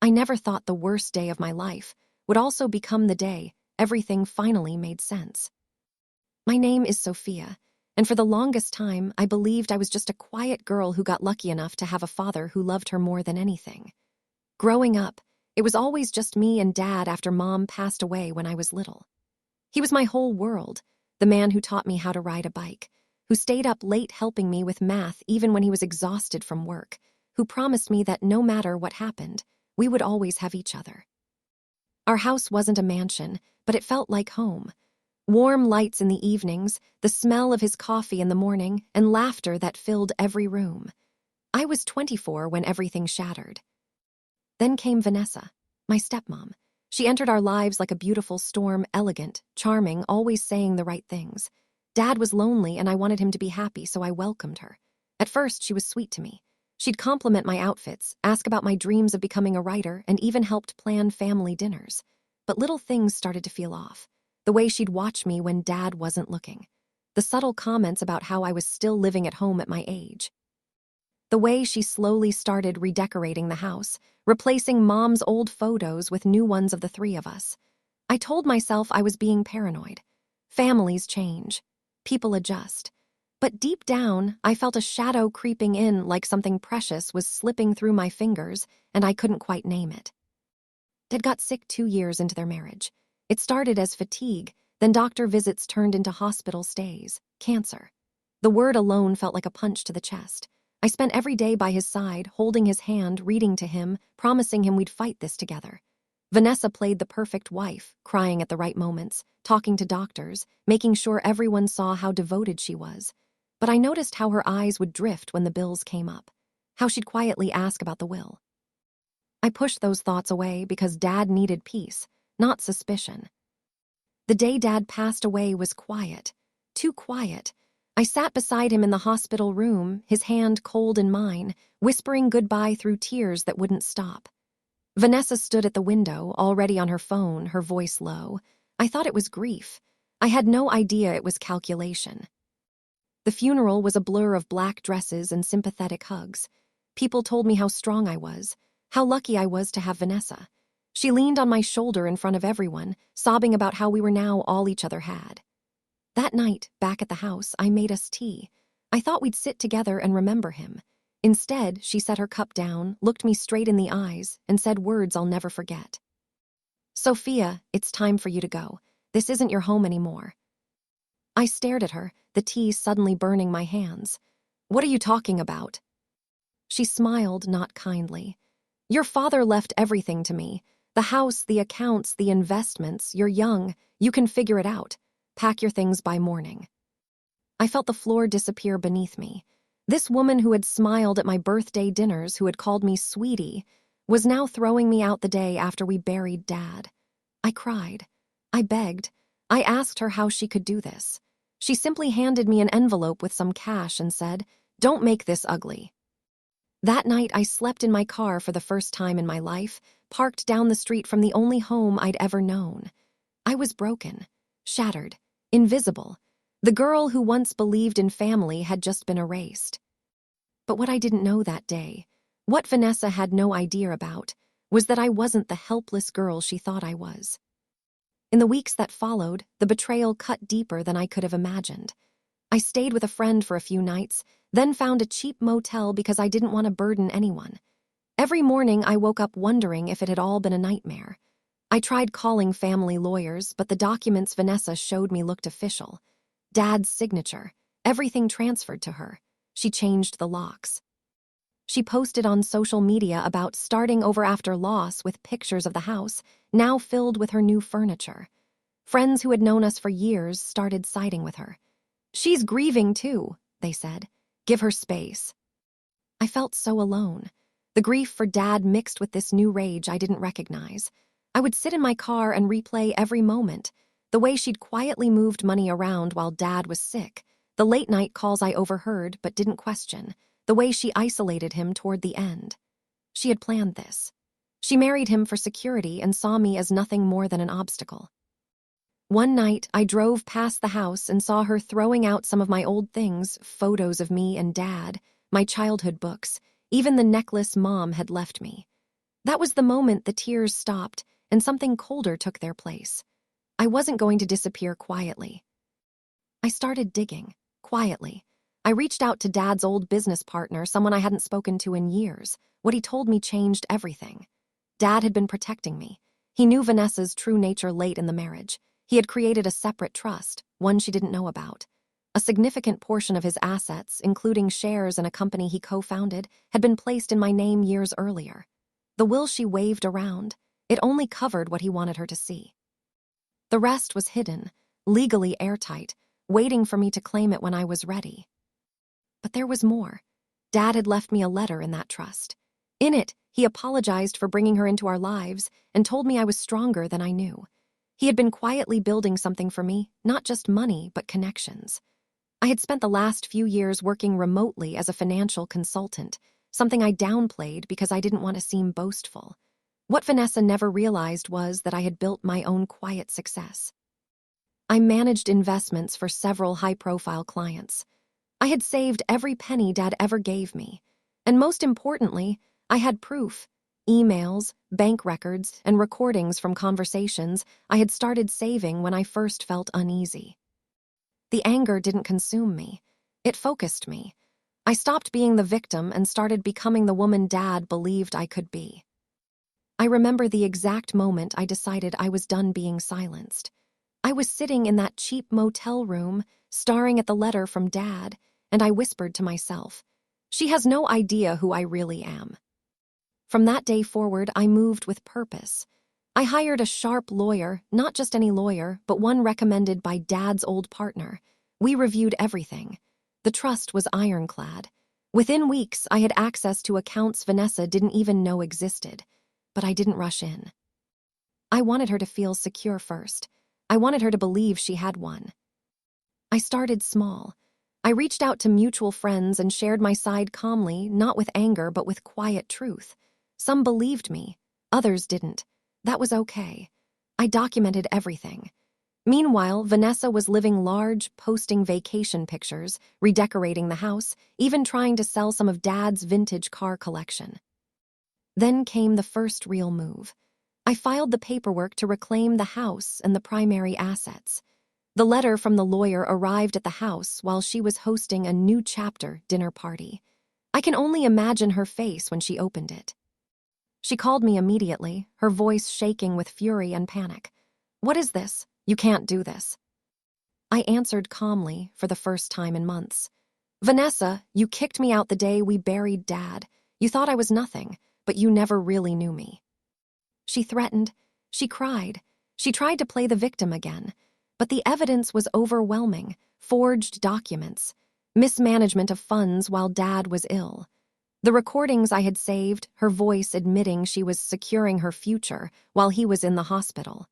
I never thought the worst day of my life would also become the day everything finally made sense. My name is Sophia, and for the longest time, I believed I was just a quiet girl who got lucky enough to have a father who loved her more than anything. Growing up, it was always just me and Dad after Mom passed away when I was little. He was my whole world, the man who taught me how to ride a bike, who stayed up late helping me with math even when he was exhausted from work, who promised me that no matter what happened, we would always have each other. Our house wasn't a mansion, but it felt like home. Warm lights in the evenings, the smell of his coffee in the morning, and laughter that filled every room. I was 24 when everything shattered. Then came Vanessa, my stepmom. She entered our lives like a beautiful storm, elegant, charming, always saying the right things. Dad was lonely and I wanted him to be happy, so I welcomed her. At first, she was sweet to me. She'd compliment my outfits, ask about my dreams of becoming a writer, and even helped plan family dinners. But little things started to feel off. The way she'd watch me when Dad wasn't looking. The subtle comments about how I was still living at home at my age. The way she slowly started redecorating the house, replacing Mom's old photos with new ones of the three of us. I told myself I was being paranoid. Families change. People adjust. But deep down, I felt a shadow creeping in like something precious was slipping through my fingers, and I couldn't quite name it. Dad got sick 2 years into their marriage. It started as fatigue, then doctor visits turned into hospital stays, cancer. The word alone felt like a punch to the chest. I spent every day by his side, holding his hand, reading to him, promising him we'd fight this together. Vanessa played the perfect wife, crying at the right moments, talking to doctors, making sure everyone saw how devoted she was. But I noticed how her eyes would drift when the bills came up, how she'd quietly ask about the will. I pushed those thoughts away because Dad needed peace, not suspicion. The day Dad passed away was quiet, too quiet. I sat beside him in the hospital room, his hand cold in mine, whispering goodbye through tears that wouldn't stop. Vanessa stood at the window, already on her phone, her voice low. I thought it was grief. I had no idea it was calculation. The funeral was a blur of black dresses and sympathetic hugs. People told me how strong I was, how lucky I was to have Vanessa. She leaned on my shoulder in front of everyone, sobbing about how we were now all each other had. That night, back at the house, I made us tea. I thought we'd sit together and remember him. Instead, she set her cup down, looked me straight in the eyes, and said words I'll never forget. "Sophia, it's time for you to go. This isn't your home anymore." I stared at her, the tea suddenly burning my hands. "What are you talking about?" She smiled, not kindly. "Your father left everything to me. The house, the accounts, the investments. You're young. You can figure it out. Pack your things by morning." I felt the floor disappear beneath me. This woman who had smiled at my birthday dinners, who had called me sweetie, was now throwing me out the day after we buried Dad. I cried. I begged. I asked her how she could do this. She simply handed me an envelope with some cash and said, "Don't make this ugly." That night, I slept in my car for the first time in my life, parked down the street from the only home I'd ever known. I was broken, shattered, invisible. The girl who once believed in family had just been erased. But what I didn't know that day, what Vanessa had no idea about, was that I wasn't the helpless girl she thought I was. In the weeks that followed, the betrayal cut deeper than I could have imagined. I stayed with a friend for a few nights, then found a cheap motel because I didn't want to burden anyone. Every morning I woke up wondering if it had all been a nightmare. I tried calling family lawyers, but the documents Vanessa showed me looked official. Dad's signature, everything transferred to her. She changed the locks. She posted on social media about starting over after loss with pictures of the house, now filled with her new furniture. Friends who had known us for years started siding with her. "She's grieving too," they said. "Give her space." I felt so alone. The grief for Dad mixed with this new rage I didn't recognize. I would sit in my car and replay every moment. The way she'd quietly moved money around while Dad was sick. The late-night calls I overheard but didn't question. The way she isolated him toward the end. She had planned this. She married him for security and saw me as nothing more than an obstacle. One night, I drove past the house and saw her throwing out some of my old things, photos of me and Dad, my childhood books, even the necklace Mom had left me. That was the moment the tears stopped and something colder took their place. I wasn't going to disappear quietly. I started digging, quietly. I reached out to Dad's old business partner, someone I hadn't spoken to in years. What he told me changed everything. Dad had been protecting me. He knew Vanessa's true nature late in the marriage. He had created a separate trust, one she didn't know about. A significant portion of his assets, including shares in a company he co-founded, had been placed in my name years earlier. The will she waved around, it only covered what he wanted her to see. The rest was hidden, legally airtight, waiting for me to claim it when I was ready. But there was more. Dad had left me a letter in that trust. In it, he apologized for bringing her into our lives and told me I was stronger than I knew. He had been quietly building something for me, not just money, but connections. I had spent the last few years working remotely as a financial consultant, something I downplayed because I didn't want to seem boastful. What Vanessa never realized was that I had built my own quiet success. I managed investments for several high-profile clients. I had saved every penny Dad ever gave me. And most importantly, I had proof, emails, bank records, and recordings from conversations I had started saving when I first felt uneasy. The anger didn't consume me. It focused me. I stopped being the victim and started becoming the woman Dad believed I could be. I remember the exact moment I decided I was done being silenced. I was sitting in that cheap motel room, staring at the letter from Dad, and I whispered to myself, "She has no idea who I really am." From that day forward, I moved with purpose. I hired a sharp lawyer, not just any lawyer, but one recommended by Dad's old partner. We reviewed everything. The trust was ironclad. Within weeks, I had access to accounts Vanessa didn't even know existed. But I didn't rush in. I wanted her to feel secure first. I wanted her to believe she had one. I started small. I reached out to mutual friends and shared my side calmly, not with anger, but with quiet truth. Some believed me, others didn't. That was okay. I documented everything. Meanwhile, Vanessa was living large, posting vacation pictures, redecorating the house, even trying to sell some of Dad's vintage car collection. Then came the first real move. I filed the paperwork to reclaim the house and the primary assets. The letter from the lawyer arrived at the house while she was hosting a new chapter dinner party. I can only imagine her face when she opened it. She called me immediately, her voice shaking with fury and panic. "What is this? You can't do this." I answered calmly for the first time in months. "Vanessa, you kicked me out the day we buried Dad. You thought I was nothing, but you never really knew me." She threatened. She cried. She tried to play the victim again. But the evidence was overwhelming. Forged documents. Mismanagement of funds while Dad was ill. The recordings I had saved, her voice admitting she was securing her future while he was in the hospital.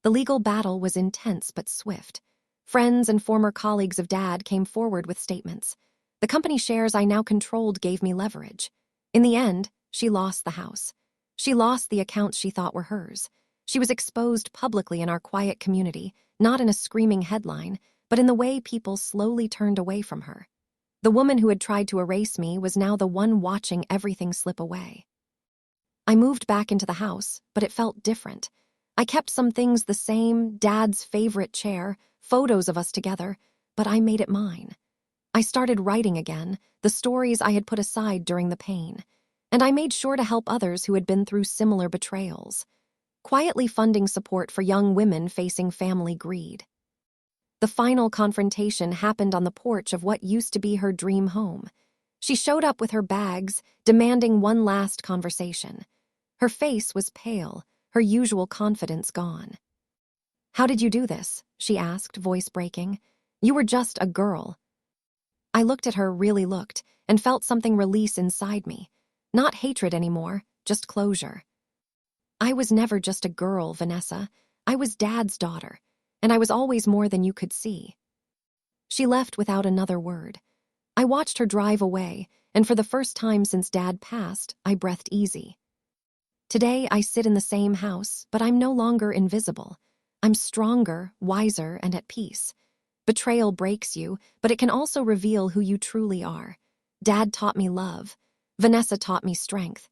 The legal battle was intense but swift. Friends and former colleagues of Dad came forward with statements. The company shares I now controlled gave me leverage. In the end, she lost the house. She lost the accounts she thought were hers. She was exposed publicly in our quiet community, not in a screaming headline, but in the way people slowly turned away from her. The woman who had tried to erase me was now the one watching everything slip away. I moved back into the house, but it felt different. I kept some things the same, Dad's favorite chair, photos of us together, but I made it mine. I started writing again, the stories I had put aside during the pain. And I made sure to help others who had been through similar betrayals, quietly funding support for young women facing family greed. The final confrontation happened on the porch of what used to be her dream home. She showed up with her bags, demanding one last conversation. Her face was pale, her usual confidence gone. "How did you do this?" she asked, voice breaking. "You were just a girl." I looked at her, really looked, and felt something release inside me. Not hatred anymore, just closure. "I was never just a girl, Vanessa. I was Dad's daughter, and I was always more than you could see." She left without another word. I watched her drive away, and for the first time since Dad passed, I breathed easy. Today, I sit in the same house, but I'm no longer invisible. I'm stronger, wiser, and at peace. Betrayal breaks you, but it can also reveal who you truly are. Dad taught me love. Vanessa taught me strength.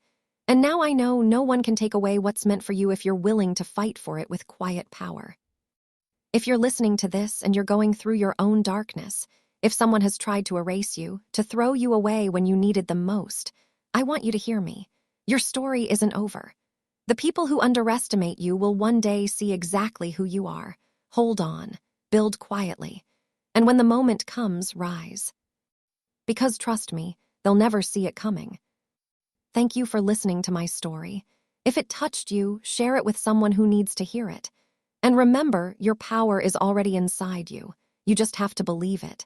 And now I know no one can take away what's meant for you if you're willing to fight for it with quiet power. If you're listening to this and you're going through your own darkness, if someone has tried to erase you, to throw you away when you needed them most, I want you to hear me. Your story isn't over. The people who underestimate you will one day see exactly who you are. Hold on, build quietly, and when the moment comes, rise. Because trust me, they'll never see it coming. Thank you for listening to my story. If it touched you, share it with someone who needs to hear it. And remember, your power is already inside you. You just have to believe it.